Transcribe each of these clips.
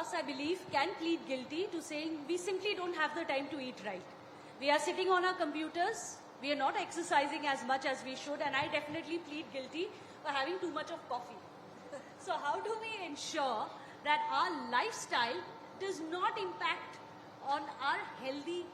us, I believe, can plead guilty to saying we simply don't have the time to eat right. We are sitting on our computers, we are not exercising as much as we should, and I definitely plead guilty for having too much of coffee. So how do we ensure that our lifestyle does not impact on our healthy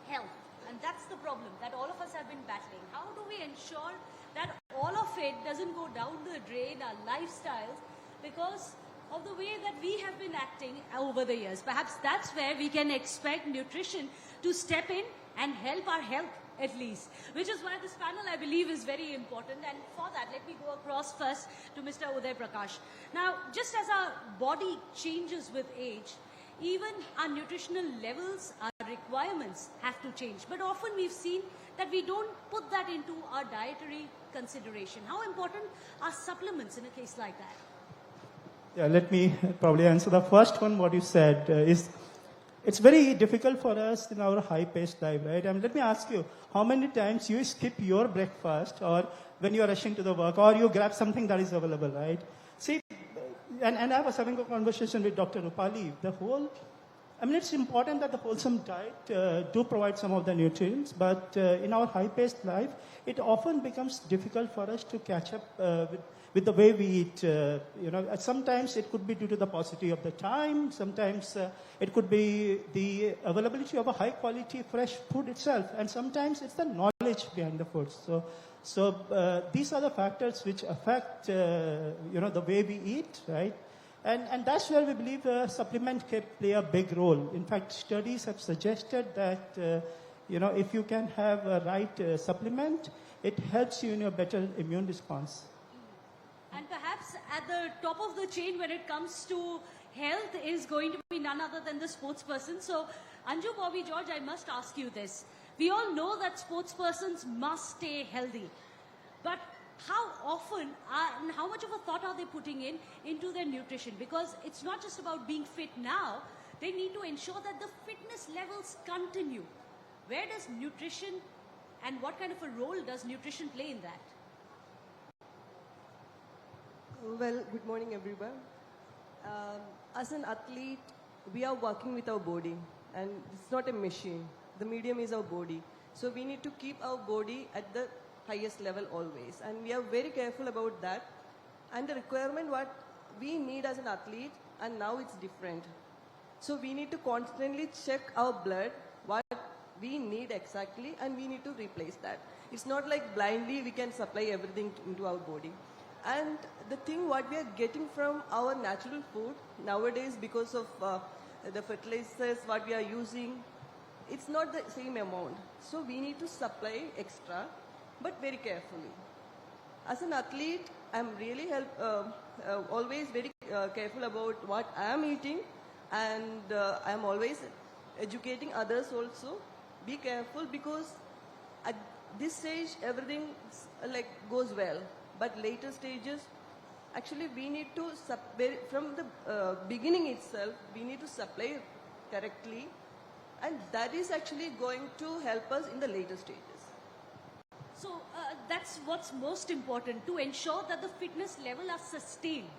health? And that's the problem that all of us have been battling. How do we ensure that all of it doesn't go down the drain, our lifestyles, because of the way that we have been acting over the years? Perhaps that's where we can expect nutrition to step in and help our health at least, which is why this panel, I believe, is very important. And for that, let me go across first to Mr. Uday Prakash. Now, just as our body changes with age, even our nutritional levels, our requirements have to change. But often we've seen that we don't put that into our dietary consideration. How important are supplements in a case like that? Yeah, let me probably answer the first one. What you said is, it's very difficult for us in our high-paced life, right? And let me ask you, how many times you skip your breakfast, or when you are rushing to the work, or you grab something that is available, right? See, and I was having a conversation with Dr. Rupali. It's important that the wholesome diet do provide some of the nutrients, but in our high-paced life, it often becomes difficult for us to catch up with the way we eat. Sometimes it could be due to the paucity of the time. Sometimes it could be the availability of a high-quality, fresh food itself, and sometimes it's the knowledge behind the food. So these are the factors which affect, the way we eat, right? And that's where we believe supplement can play a big role. In fact, studies have suggested that, if you can have a right supplement, it helps you in your better immune response. And perhaps at the top of the chain when it comes to health is going to be none other than the sports person. So, Anju Bobby George, I must ask you this. We all know that sports persons must stay healthy. But how often and how much of a thought are they putting into their nutrition? Because it's not just about being fit now. They need to ensure that the fitness levels continue. Where does nutrition and what kind of a role does nutrition play in that? Well, good morning, everyone. As an athlete, we are working with our body, and it's not a machine. The medium is our body. So we need to keep our body at the highest level always, and we are very careful about that. And the requirement what we need as an athlete, and now it's different. So we need to constantly check our blood, what we need exactly, and we need to replace that. It's not like blindly we can supply everything into our body. And the thing what we are getting from our natural food nowadays, because of the fertilizers what we are using, it's not the same amount. So we need to supply extra, but very carefully. As an athlete, I'm really always very careful about what I'm eating, and I'm always educating others also. Be careful, because at this stage everything goes well. But later stages, actually we need to, from the beginning itself, we need to supply correctly, and that is actually going to help us in the later stages. So that's what's most important, to ensure that the fitness level are sustained.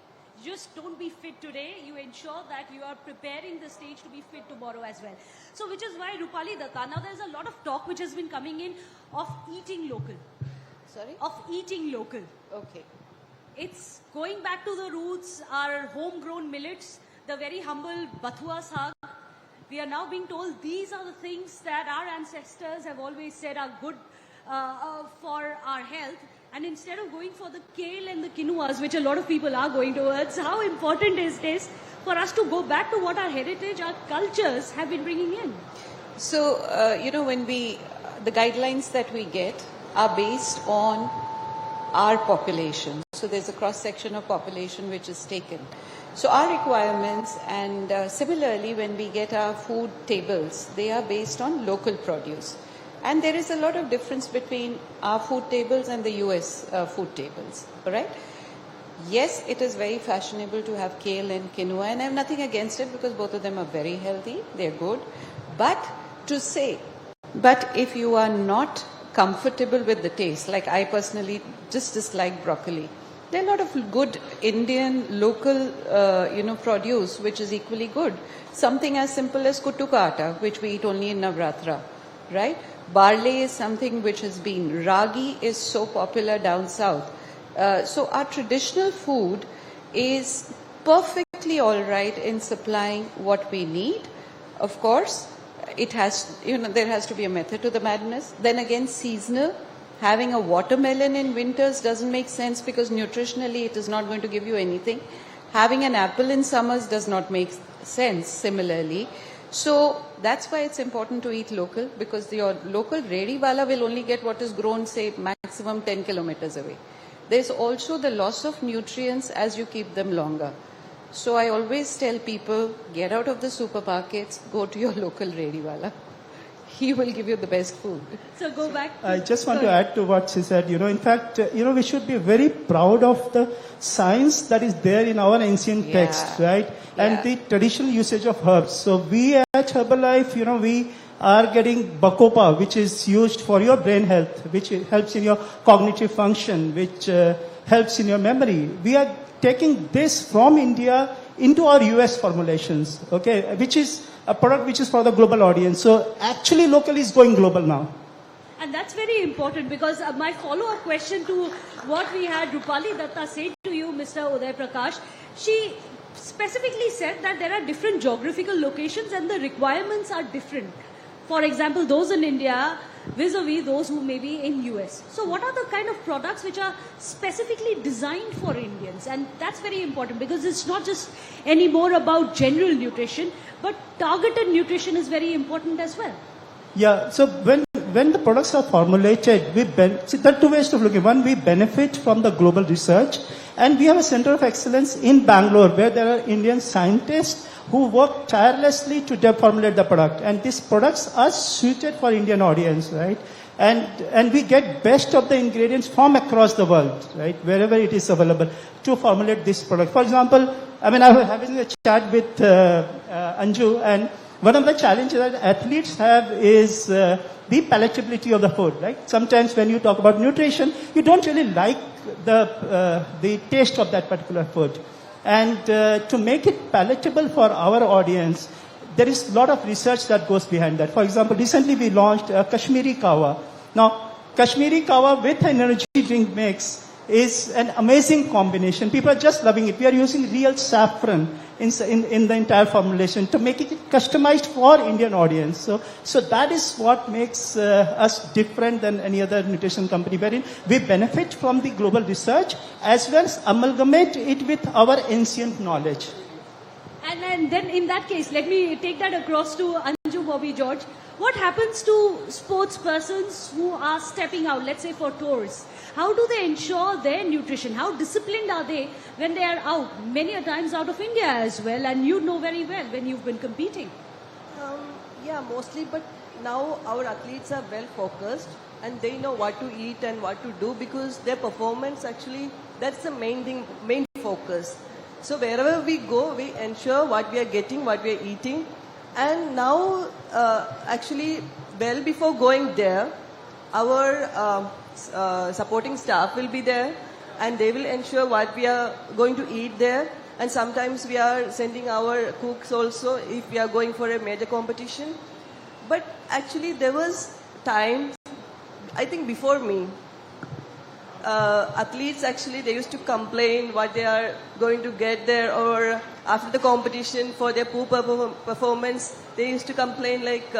Just don't be fit today, you ensure that you are preparing the stage to be fit tomorrow as well. So which is why Rupali Datta, now there's a lot of talk which has been coming in of eating local. Sorry? Of eating local. Okay. It's going back to the roots, our homegrown millets, the very humble bathua saag. We are now being told these are the things that our ancestors have always said are good for our health. And instead of going for the kale and the quinoas, which a lot of people are going towards, how important is this for us to go back to what our heritage, our cultures have been bringing in? So, when the guidelines that we get are based on our population. So there's a cross-section of population which is taken. So our requirements, and similarly when we get our food tables, they are based on local produce. And there is a lot of difference between our food tables and the US food tables, all right? Yes, it is very fashionable to have kale and quinoa, and I have nothing against it because both of them are very healthy, they're good. But if you are not comfortable with the taste, like I personally just dislike broccoli, There are a lot of good Indian local, produce which is equally good. Something as simple as kuttu ka atta, which we eat only in Navratra, right? Barley is something which has been. Ragi is so popular down south. So our traditional food is perfectly all right in supplying what we need. Of course, it has, there has to be a method to the madness. Then again, seasonal. Having a watermelon in winters doesn't make sense because nutritionally it is not going to give you anything. Having an apple in summers does not make sense similarly. So that's why it's important to eat local, because your local ready wala will only get what is grown, say, maximum 10 kilometers away. There's also the loss of nutrients as you keep them longer. So I always tell people, get out of the supermarkets, go to your local ready wala. He will give you the best food. So go back. I just want to add to what she said. In fact, we should be very proud of the science that is there in our ancient texts, right? And the traditional usage of herbs. So we at Herbalife, we are getting bacopa, which is used for your brain health, which helps in your cognitive function, which helps in your memory. We are taking this from India into our US formulations, okay, which is a product which is for the global audience. So actually local is going global now. And that's very important, because my follow-up question to what we had Rupali Datta say to you, Mr. Uday Prakash, she specifically said that there are different geographical locations and the requirements are different. For example, those in India vis-a-vis those who may be in US. So what are the kind of products which are specifically designed for Indians? And that's very important, because it's not just anymore about general nutrition, but targeted nutrition is very important as well. Yeah, so when the products are formulated, see, there are two ways of looking. One, we benefit from the global research, and we have a center of excellence in Bangalore where there are Indian scientists who work tirelessly to formulate the product. And these products are suited for Indian audience, right? And we get best of the ingredients from across the world, right? Wherever it is available to formulate this product. For example, I was having a chat with Anju, and one of the challenges that athletes have is the palatability of the food, right? Sometimes when you talk about nutrition, you don't really like the taste of that particular food. And to make it palatable for our audience, there is a lot of research that goes behind that. For example, recently we launched Kashmiri Kawa. Now, Kashmiri Kawa with an energy drink mix is an amazing combination. People are just loving it. We are using real saffron in the entire formulation to make it customized for Indian audience. So that is what makes us different than any other nutrition company, wherein we benefit from the global research as well as amalgamate it with our ancient knowledge. And then in that case, let me take that across to Anju Bobby George. What happens to sports persons who are stepping out, let's say for tours? How do they ensure their nutrition? How disciplined are they when they are out, many a times out of India as well? And you know very well when you've been competing. Yeah, mostly, but now our athletes are well focused and they know what to eat and what to do, because their performance actually, that's the main focus. So wherever we go, we ensure what we are getting, what we are eating. And now, actually, well before going there, our supporting staff will be there, and they will ensure what we are going to eat there. And sometimes we are sending our cooks also if we are going for a major competition. But actually there was time, I think before me, athletes actually, they used to complain what they are going to get there, or after the competition for their poor performance, they used to complain like,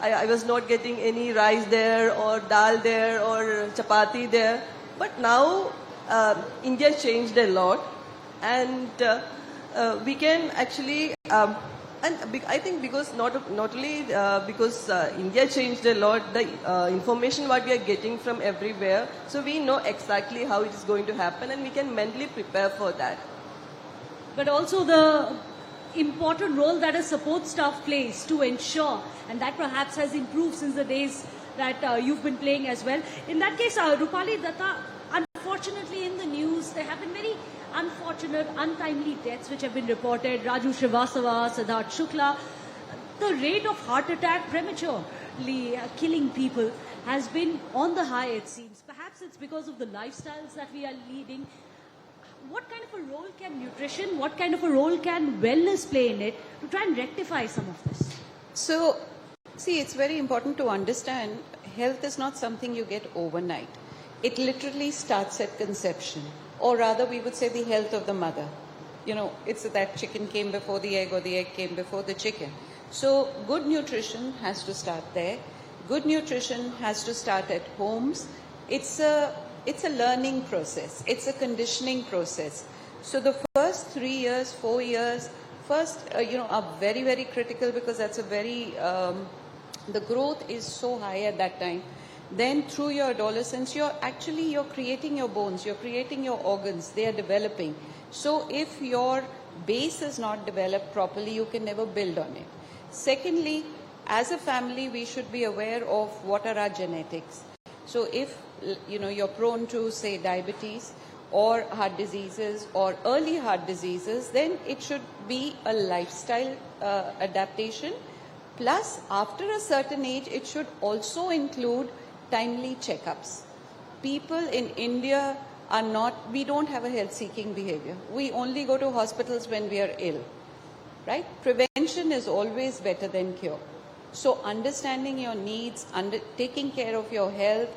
I was not getting any rice there, or dal there, or chapati there. But now India changed a lot, and we can actually, and I think because not only because India changed a lot, the information what we are getting from everywhere, so we know exactly how it is going to happen, and we can mentally prepare for that. But also the important role that a support staff plays to ensure, and that perhaps has improved since the days that you've been playing as well. In that case, Rupali Datta, unfortunately in the news, there have been very unfortunate, untimely deaths which have been reported. Raju Srivastava, Siddharth Shukla. The rate of heart attack prematurely killing people has been on the high, it seems. Perhaps it's because of the lifestyles that we are leading. what kind of a role can nutrition, what kind of a role can wellness play in it to try and rectify some of this? So, see, it's very important to understand health is not something you get overnight. It literally starts at conception, or rather we would say the health of the mother. You know, it's that chicken came before the egg or the egg came before the chicken. So good nutrition has to start there. Good nutrition has to start at homes. It's a learning process. It's a conditioning process. So the first 3 years, 4 years, first, are very, very critical because that's a very, the growth is so high at that time. Then through your adolescence, you're creating your bones, you're creating your organs, they are developing. So if your base is not developed properly, you can never build on it. Secondly, as a family, we should be aware of what are our genetics. So if, you're prone to, say, diabetes or heart diseases or early heart diseases, then it should be a lifestyle adaptation. Plus, after a certain age, it should also include timely checkups. People in India we don't have a health-seeking behavior. We only go to hospitals when we are ill, right? Prevention is always better than cure. So understanding your needs, taking care of your health,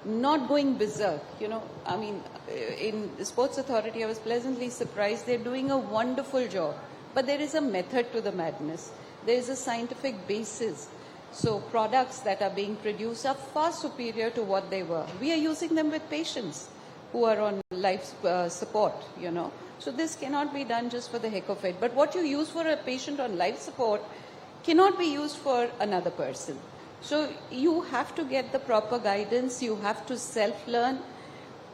not going berserk. In the Sports Authority, I was pleasantly surprised. They're doing a wonderful job. But there is a method to the madness. There is a scientific basis. So products that are being produced are far superior to what they were. We are using them with patients who are on life support, So this cannot be done just for the heck of it. But what you use for a patient on life support cannot be used for another person. So you have to get the proper guidance, you have to self-learn,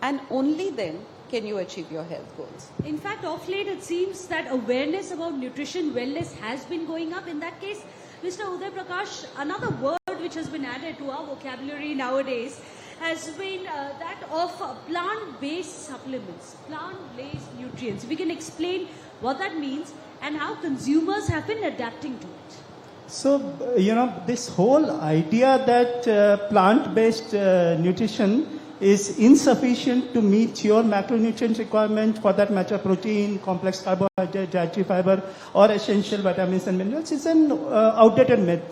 and only then can you achieve your health goals. In fact, of late it seems that awareness about nutrition, wellness has been going up. In that case, Mr. Uday Prakash, another word which has been added to our vocabulary nowadays has been that of plant-based supplements, plant-based nutrients. We can explain what that means and how consumers have been adapting to it. So, this whole idea that plant-based nutrition is insufficient to meet your macronutrient requirement, for that matter protein, complex carbohydrate, dietary fiber, or essential vitamins and minerals, is an outdated myth.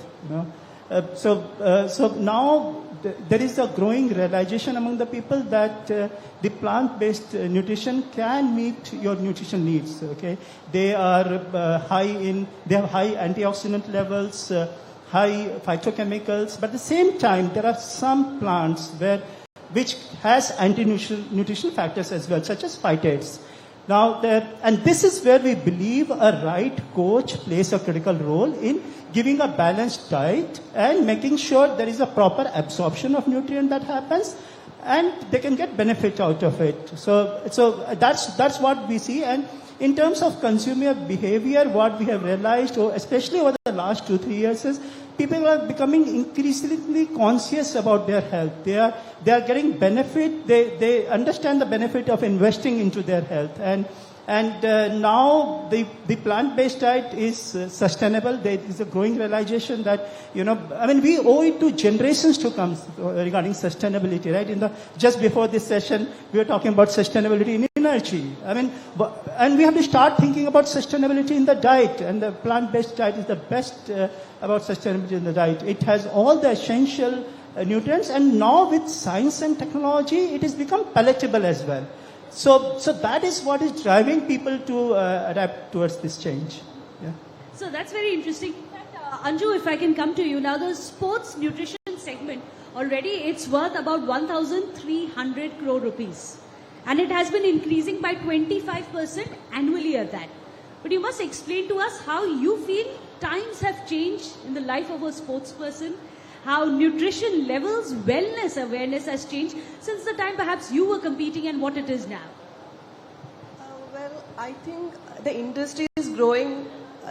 So now there is a growing realization among the people that the plant-based nutrition can meet your nutrition needs. Okay, they are they have high antioxidant levels, high phytochemicals, but at the same time there are some plants which has anti-nutritional factors as well, such as phytates. Now, and this is where we believe a right coach plays a critical role in giving a balanced diet and making sure there is a proper absorption of nutrient that happens, and they can get benefit out of it. So that's what we see. And in terms of consumer behavior, what we have realized, especially over the last 2-3 years, is people are becoming increasingly conscious about their health. They are getting benefit. They understand the benefit of investing into their health. And now the plant-based diet is sustainable. There is a growing realization that, we owe it to generations to come regarding sustainability, right? Just before this session, we were talking about sustainability in energy. And we have to start thinking about sustainability in the diet. And the plant-based diet is the best about sustainability in the diet. It has all the essential nutrients. And now with science and technology, it has become palatable as well. So that is what is driving people to adapt towards this change. Yeah. So that's very interesting. In fact, Anju, if I can come to you now, the sports nutrition segment already it's worth about 1,300 crore rupees, and it has been increasing by 25% annually at that. But you must explain to us how you feel times have changed in the life of a sports person. How nutrition levels, wellness awareness has changed since the time perhaps you were competing and what it is now? Well, I think the industry is growing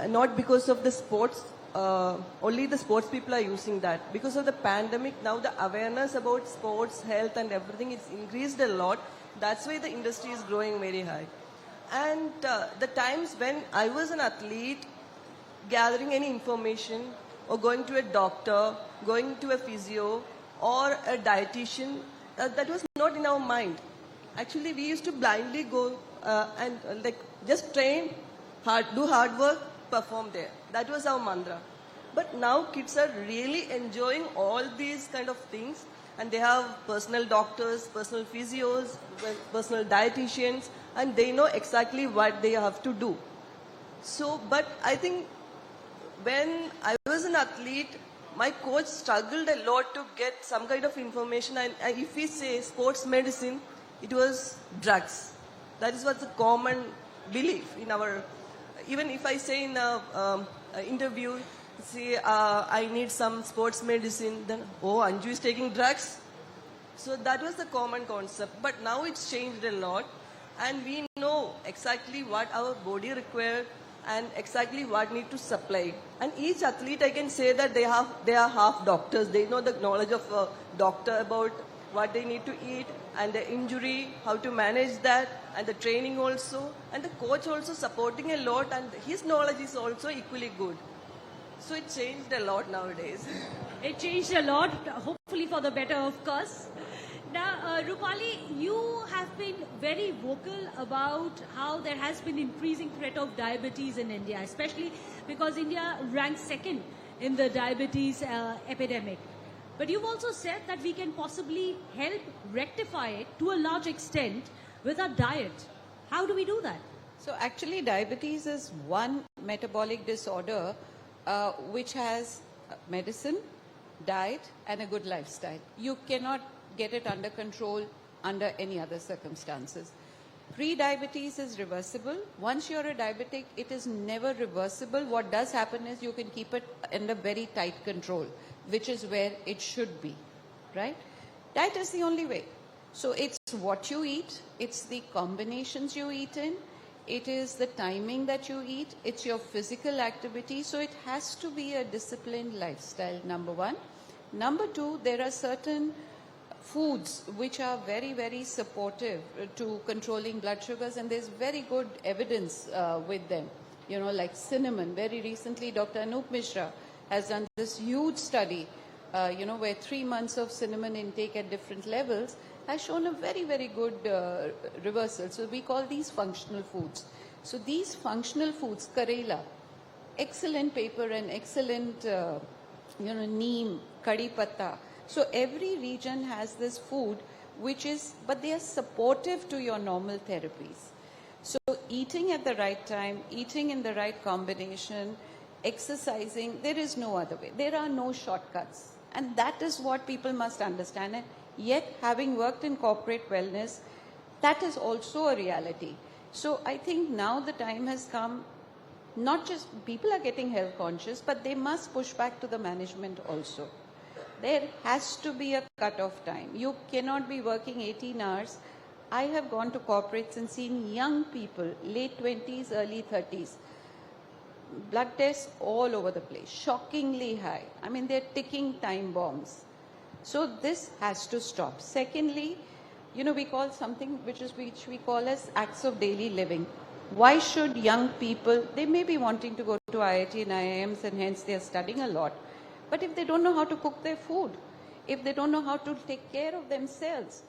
not because of the sports, only the sports people are using that. Because of the pandemic, now the awareness about sports, health and everything is increased a lot. That's why the industry is growing very high. And the times when I was an athlete, gathering any information, or going to a doctor, going to a physio, or a dietitian, that was not in our mind. Actually, we used to blindly go and like just train, do hard work, perform there. That was our mantra. But now kids are really enjoying all these kind of things, and they have personal doctors, personal physios, personal dietitians, and they know exactly what they have to do. So, but I think when I was an athlete, my coach struggled a lot to get some kind of information, and if we say sports medicine, it was drugs. That is what's a common belief in our, even if I say in a interview, say I need some sports medicine, then, oh, Anju is taking drugs. So that was the common concept. But now it's changed a lot, and we know exactly what our body requires and exactly what need to supply. And each athlete, I can say that they are half doctors. They know the knowledge of a doctor about what they need to eat and the injury, how to manage that, and the training also. And the coach also supporting a lot, and his knowledge is also equally good. So it changed a lot nowadays. It changed a lot, hopefully for the better, of course. Now, Rupali, you have been very vocal about how there has been increasing threat of diabetes in India, especially because India ranks second in the diabetes epidemic. But you've also said that we can possibly help rectify it to a large extent with our diet. How do we do that? So actually diabetes is one metabolic disorder which has medicine, diet and a good lifestyle. You cannot get it under control under any other circumstances. Pre-diabetes is reversible. Once you're a diabetic, it is never reversible. What does happen is you can keep it under very tight control, which is where it should be, right? Diet is the only way. So it's what you eat, it's the combinations you eat in, it is the timing that you eat, it's your physical activity. So it has to be a disciplined lifestyle, number one. Number two, there are certain foods which are very, very supportive to controlling blood sugars, and there's very good evidence with them. You know, like cinnamon. Very recently, Dr. Anup Mishra has done this huge study, where 3 months of cinnamon intake at different levels has shown a very, very good reversal. So we call these functional foods. So these functional foods, Karela, excellent paper and excellent, neem, kadi patta. So every region has this food which is, but they are supportive to your normal therapies. So eating at the right time, eating in the right combination, exercising, there is no other way. There are no shortcuts. And that is what people must understand. And yet, having worked in corporate wellness, that is also a reality. So I think now the time has come, not just people are getting health conscious, but they must push back to the management also. There has to be a cut-off time. You cannot be working 18 hours. I have gone to corporates and seen young people, late 20s, early 30s, blood tests all over the place, shockingly high. I mean, they're ticking time bombs. So this has to stop. Secondly, we call something which we call as acts of daily living. Why should young people, they may be wanting to go to IIT and IIMs and hence they are studying a lot. But if they don't know how to cook their food, if they don't know how to take care of themselves,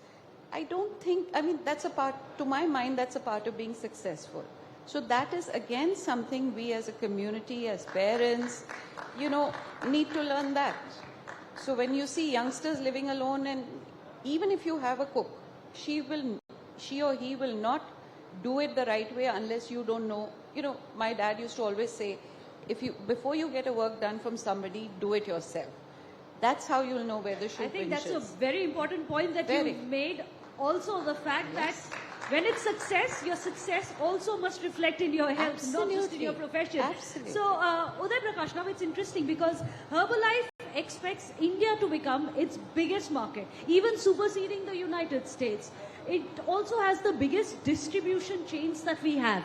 I don't think, that's a part, to my mind, that's a part of being successful. So that is again something we as a community, as parents, need to learn that. So when you see youngsters living alone, and even if you have a cook, she or he will not do it the right way unless you don't know. My dad used to always say, before you get a work done from somebody, do it yourself. That's how you'll know where the shoe pinches. I think that's a very important point that you made. Also, the fact that when it's success, your success also must reflect in your health, Absolutely. not just in your profession. Absolutely. So, Uday Prakash, now it's interesting because Herbalife expects India to become its biggest market, even superseding the United States. It also has the biggest distribution chains that we have.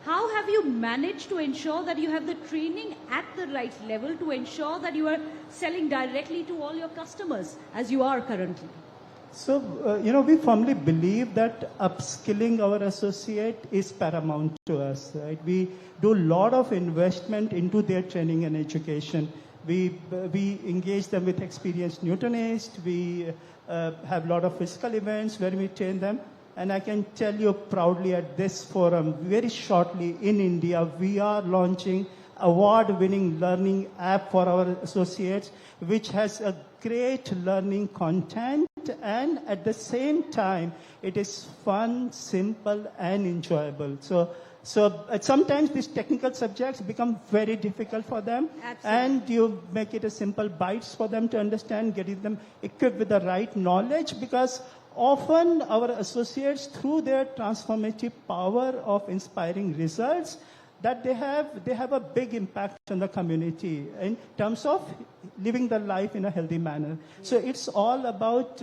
How have you managed to ensure that you have the training at the right level to ensure that you are selling directly to all your customers as you are currently? So, we firmly believe that upskilling our associate is paramount to us, right? We do a lot of investment into their training and education. We engage them with experienced nutritionists. We have a lot of physical events where we train them. And I can tell you proudly at this forum, very shortly in India, we are launching award-winning learning app for our associates, which has a great learning content, and at the same time, it is fun, simple, and enjoyable. So sometimes these technical subjects become very difficult for them. Absolutely. And you make it a simple bites for them to understand, getting them equipped with the right knowledge, because often our associates, through their transformative power of inspiring results, that they have a big impact on the community in terms of living their life in a healthy manner. So it's all about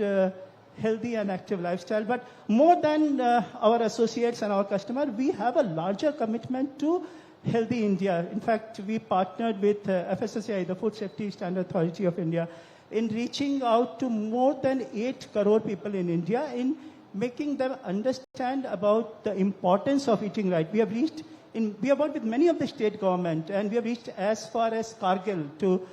healthy and active lifestyle. But more than our associates and our customers, we have a larger commitment to Healthy India. In fact, we partnered with FSSAI, the Food Safety Standard Authority of India, in reaching out to more than 8 crore people in India, in making them understand about the importance of eating right. We have worked with many of the state government, and we have reached as far as Kargil to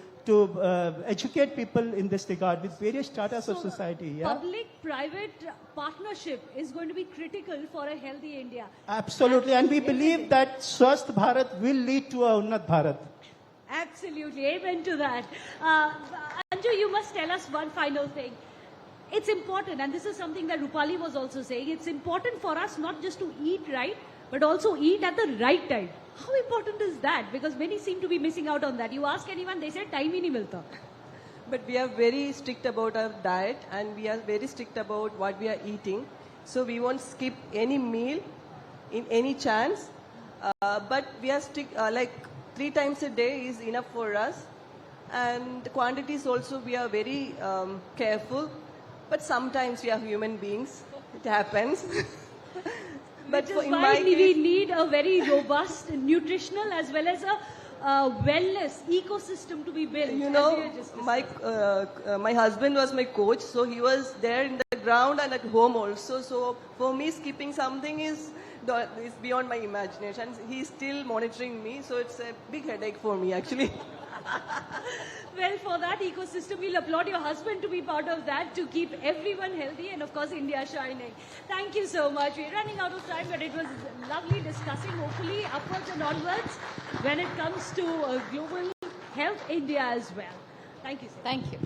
educate people in this regard with various startups of society. Yeah? Public-private partnership is going to be critical for a healthy India. Absolutely, and we believe that Swasth Bharat will lead to a Unnat Bharat. Absolutely, amen to that. Anju, you must tell us one final thing. It's important, and this is something that Rupali was also saying, it's important for us not just to eat right, but also eat at the right time. How important is that? Because many seem to be missing out on that. You ask anyone, they say, time hi nahi milta. But we are very strict about our diet, and we are very strict about what we are eating. So we won't skip any meal in any chance. But we are strict, like 3 times a day is enough for us. And quantities also, we are very careful. But sometimes we are human beings. It happens. But which is why we need a very robust nutritional as well as a wellness ecosystem to be built. You know, my husband was my coach, so he was there in the ground and at home also. So for me, skipping something is beyond my imagination. He's still monitoring me, so it's a big headache for me actually. Well, for that ecosystem, we'll applaud your husband to be part of that, to keep everyone healthy and, of course, India shining. Thank you so much. We're running out of time, but it was lovely discussing, hopefully, upwards and onwards when it comes to global health India as well. Thank you, sir. Thank you.